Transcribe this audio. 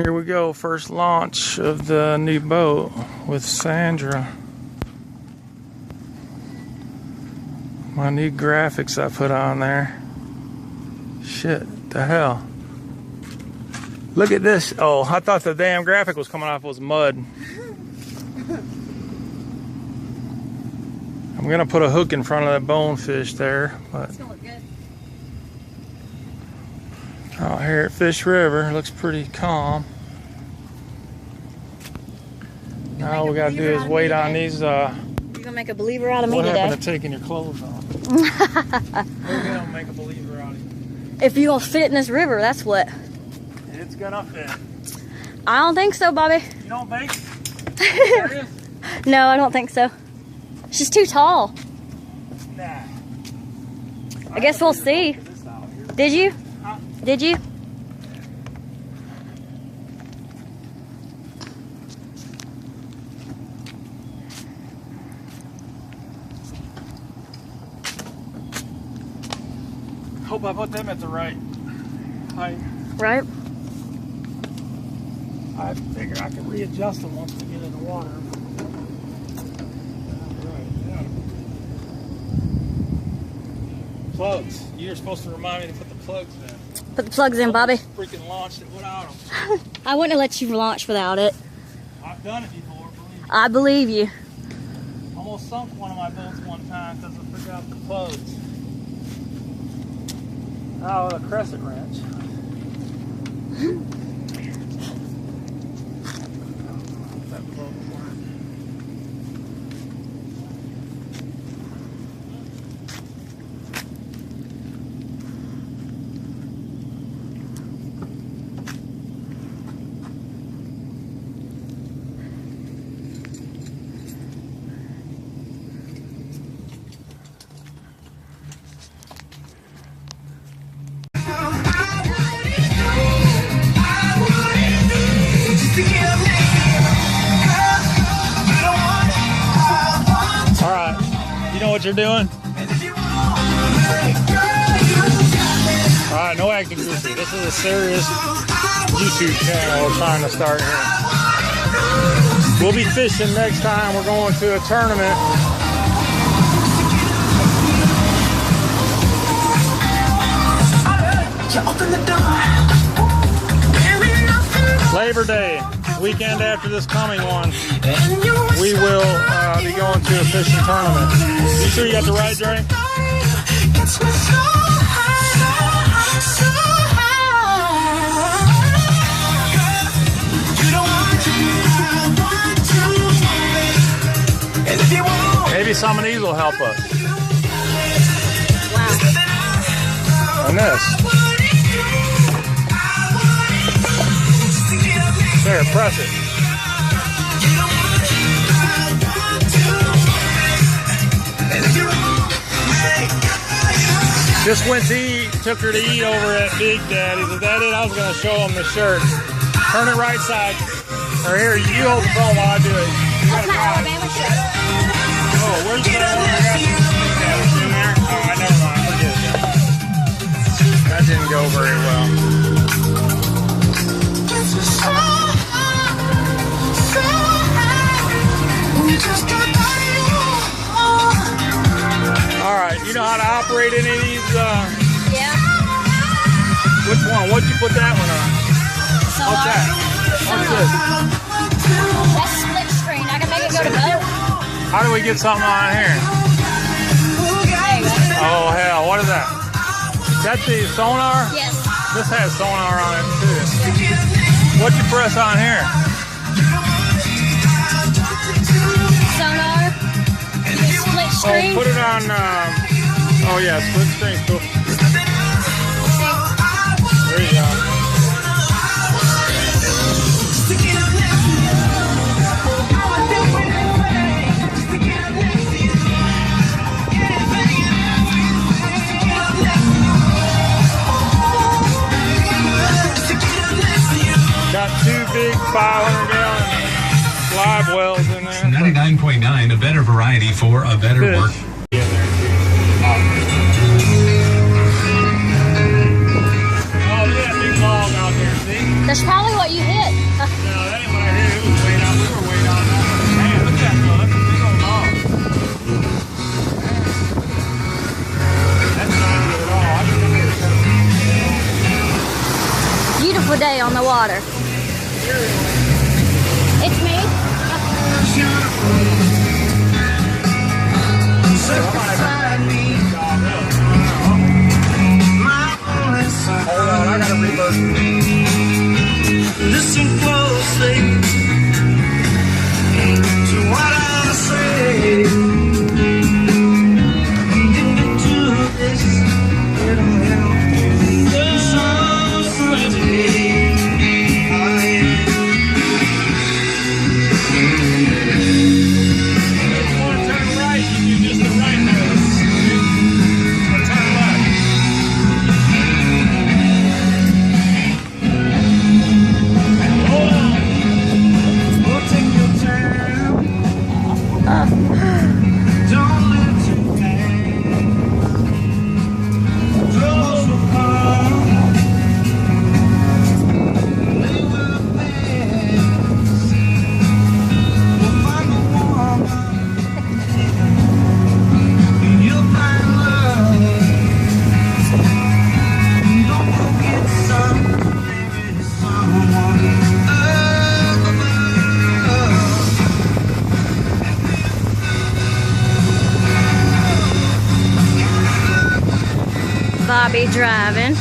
Here we go, first launch of the new boat with Sandra. My new graphics I put on there. Shit, the hell. Look at this. Oh, I thought the damn graphic was coming off was mud. I'm gonna put a hook in front of that bonefish there, but It's gonna look good. out here at Fish River, looks pretty calm. Now all we gotta do is wait on these. You're gonna make a believer out of me What today. happened to taking your clothes off? We're gonna make a believer out of you. If you gonna fit in this river, that's what. It's gonna fit. I don't think so, Bobby. You don't think? Serious? No, I don't think so. It's just too tall. Nah. I guess we'll see. Did you? Huh? Did you? Hope I put them at the right height. Right? I figure I can readjust them once we get in the water. Plugs. You're supposed to remind me to put the plugs in. Put the plugs in, Bobby. Freaking launched it without them. I wouldn't have let you launch without it. I've done it before, believe me. I believe you. Almost sunk one of my boats one time because I forgot the plugs. Oh, a crescent wrench. You know what you're doing? Alright, no acting goofy. This is a serious YouTube channel we're trying to start here. We'll be fishing next time. We're going to a tournament. Labor Day, weekend after this coming one, we will be going to a fishing tournament. You sure you got the right drink? Maybe some of these will help us. Wow. And this. There, press it. Just went to eat, took her to eat over at Big Daddy's. Is that it? I was going to show them the shirt. Turn it right side. Or here, you hold the phone while I do it. That's my Alabama shirt. Oh, where's the other one? In there? Oh, never mind. Forget it. That didn't go very well. Alright, you know how to operate any of these? Yeah. Which one? What'd you put that one on? Sonar. What's that? What's this? That's split screen. I can make it go to both. How do we get something on here? There you go. Oh hell, what is that? Is that the sonar? Yes. This has sonar on it too. What'd you press on here? Sonar. You can split screen. Oh, put it on, oh yeah, split screen, cool. There you go. Got two big 500-gallon live wells in there. 99.9, a better variety for a better work. Oh yeah, big log out there, see? That's probably what you hit. beautiful day on the water. It's me. Hold on, I gotta reverse. Listen closely to what I say. Into this, it'll help you so sweetly. If you want to turn right, you can just the right nose. Or turn left. Hold on. Oh, take your time. Don't live too fast. Troubles will come. They will pass. We'll find the woman. You'll find love. Don't forget someone. Bobby driving.